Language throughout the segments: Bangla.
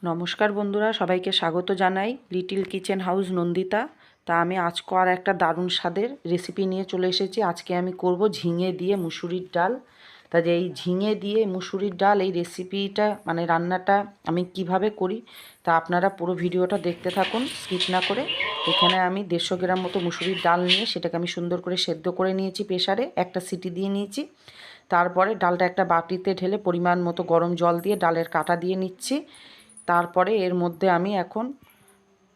নমস্কার বন্ধুরা, সবাইকে স্বাগত জানাই লিটল কিচেন হাউস নন্দিতা। তা আমি আজকে আর একটা দারুণ স্বাদের রেসিপি নিয়ে চলে এসেছি। আজকে আমি করব ঝিঙে দিয়ে মুসুরির ডাল। তা যে এই ঝিঙে দিয়ে মুসুরির ডাল এই রেসিপিটা মানে রান্নাটা আমি কিভাবে করি তা আপনারা পুরো ভিডিওটা দেখতে থাকুন স্কিপ না করে। এখানে আমি 150 গ্রাম মতো মুসুরির ডাল নিয়ে সেটাকে আমি সুন্দর করে সেদ্ধ করে নিয়েছি, প্রেসারে একটা সিটি দিয়ে নিয়েছি। তারপরে ডালটা একটা বাটিতে ঢেলে পরিমাণ মতো গরম জল দিয়ে ডালের কাটা দিয়ে নিচ্ছি। তারপরে এর মধ্যে আমি এখন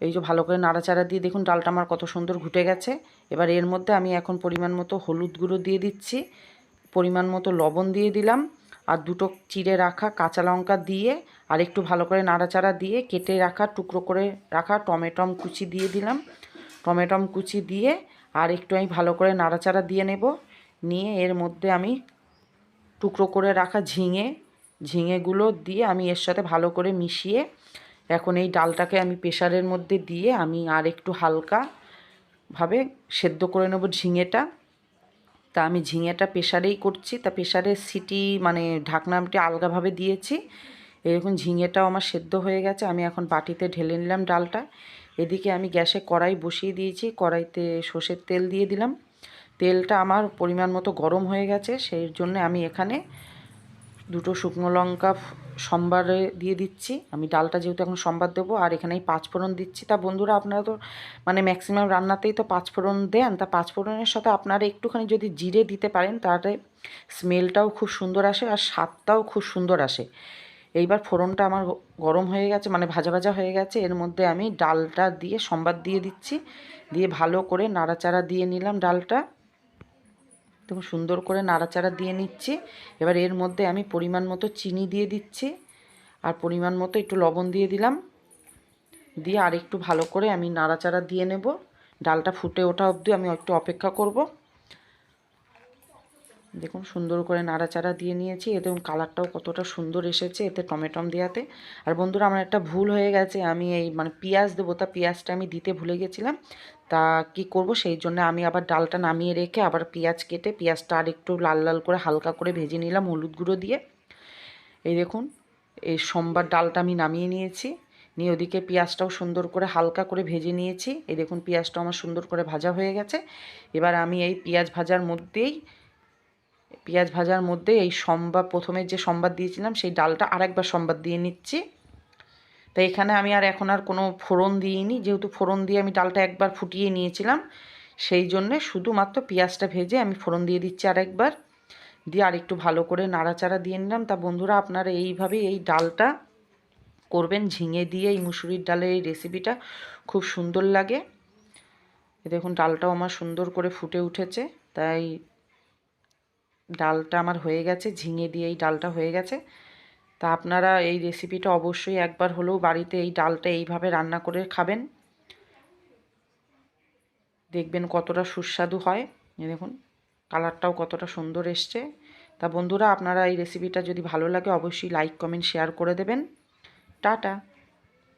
এই যে ভালো করে নাড়াচাড়া দিয়ে দেখুন ডালটা আমার কত সুন্দর ঘুটে গেছে। এবার এর মধ্যে আমি এখন পরিমাণ মতো হলুদ গুঁড়ো দিয়ে দিচ্ছি, পরিমাণ মতো লবণ দিয়ে দিলাম, আর দুটো চিড়ে রাখা কাঁচা লঙ্কা দিয়ে আর একটু ভালো করে নাড়াচাড়া দিয়ে কেটে রাখা টুকরো করে রাখা টমেটম কুচি দিয়ে দিলাম। টমেটম কুচি দিয়ে আর একটু আমি ভালো করে নাড়াচাড়া দিয়ে নেব। নিয়ে এর মধ্যে আমি টুকরো করে রাখা ঝিঙেগুলো দিয়ে আমি এর সাথে ভালো করে মিশিয়ে এখন এই ডালটাকে আমি প্রেসারের মধ্যে দিয়ে আমি আর একটু হালকাভাবে সেদ্ধ করে নেব ঝিঙেটা। তা আমি ঝিঙেটা প্রেসারেই করছি, তা প্রেসারের সিটি মানে ঢাকনাটি আলগাভাবে দিয়েছি। এরকম ঝিঙেটাও আমার সেদ্ধ হয়ে গেছে। আমি এখন বাটিতে ঢেলে নিলাম ডালটা। এদিকে আমি গ্যাসে কড়াই বসিয়ে দিয়েছি, কড়াইতে সর্ষের তেল দিয়ে দিলাম। তেলটা আমার পরিমাণ মতো গরম হয়ে গেছে, সেই জন্য আমি এখানে দুটো শুকনো লঙ্কা সম্বারে দিয়ে দিচ্ছি। আমি ডালটা যেহেতু এখন সম্বার দেবো, আর এখানে এই পাঁচফোড়ন দিচ্ছি। তা বন্ধুরা আপনারা তো মানে ম্যাক্সিমাম রান্নাতেই তো পাঁচফোড়ন দেন, তা পাঁচফোড়নের সাথে আপনারা একটুখানি যদি জিরে দিতে পারেন তাহলে স্মেলটাও খুব সুন্দর আসে আর স্বাদটাও খুব সুন্দর আসে। এইবার ফোড়নটা আমার গরম হয়ে গেছে, মানে ভাজা ভাজা হয়ে গেছে। এর মধ্যে আমি ডালটা দিয়ে সম্বার দিয়ে দিচ্ছি, দিয়ে ভালো করে নাড়াচাড়া দিয়ে নিলাম ডালটা। দেখুন সুন্দর করে নাড়াচাড়া দিয়ে নিচ্ছি। এবার এর মধ্যে আমি পরিমাণ মতো চিনি দিয়ে দিচ্ছি, আর পরিমাণ মতো একটু লবণ দিয়ে দিলাম। দিয়ে আর একটু ভালো করে আমি নাড়াচাড়া দিয়ে নেব। ডালটা ফুটে ওঠা অবধি আমি একটু অপেক্ষা করব। দেখুন সুন্দর করে নাড়াচাড়া দিয়ে নিয়েছি। এতে কালারটাও কতটা সুন্দর এসেছে এতে টমেটম দেওয়াতে। আর বন্ধুরা আমার একটা ভুল হয়ে গেছে, আমি এই মানে পেঁয়াজ দেবো, তা পেঁয়াজটা আমি দিতে ভুলে গেছিলাম। তা কি করব, সেই জন্য আমি আবার ডালটা নামিয়ে রেখে আবার পেঁয়াজ কেটে পেঁয়াজটা আর একটু লাল লাল করে হালকা করে ভেজে নিলাম হলুদ গুঁড়ো দিয়ে। এই দেখুন এই সম্বার ডালটা আমি নামিয়ে নিয়েছি, নিয়ে ওদিকে পেঁয়াজটাও সুন্দর করে হালকা করে ভেজে নিয়েছি। এই দেখুন পেঁয়াজটা আমার সুন্দর করে ভাজা হয়ে গেছে। এবার আমি এই পেঁয়াজ ভাজার মধ্যে এই প্রথমে যে সম্বাদ দিয়েছিলাম সেই ডালটা আরেকবার সম্বাদ দিয়ে নিচ্ছি। তাই এখানে আমি এখন আর কোনো ফোড়ন দিইনি, যেহেতু ফোড়ন দিয়ে আমি ডালটা একবার ফুটিয়ে নিয়েছিলাম, সেই জন্যে শুধুমাত্র পেঁয়াজটা ভেজে আমি ফোড়ন দিয়ে দিচ্ছি আরেকবার। দিয়ে আর একটু ভালো করে নাড়াচাড়া দিয়ে নিলাম। তা বন্ধুরা আপনারা এইভাবেই এই ডালটা করবেন, ঝিঙে দিয়ে এই মুসুরির ডালের এই রেসিপিটা খুব সুন্দর লাগে। দেখুন ডালটাও আমার সুন্দর করে ফুটে উঠেছে। তাই ডালটা আমার হয়ে গেছে, ঝিঙে দিয়ে এই ডালটা হয়ে গেছে। তা আপনারা এই রেসিপিটা অবশ্যই একবার হলেও বাড়িতে এই ডালটা এইভাবে রান্না করে খাবেন, দেখবেন কতটা সুস্বাদু হয়। এই দেখুন কালারটাও কতটা সুন্দর এসছে। তা বন্ধুরা আপনারা এই রেসিপিটা যদি ভালো লাগে অবশ্যই লাইক কমেন্ট শেয়ার করে দেবেন। টাটা।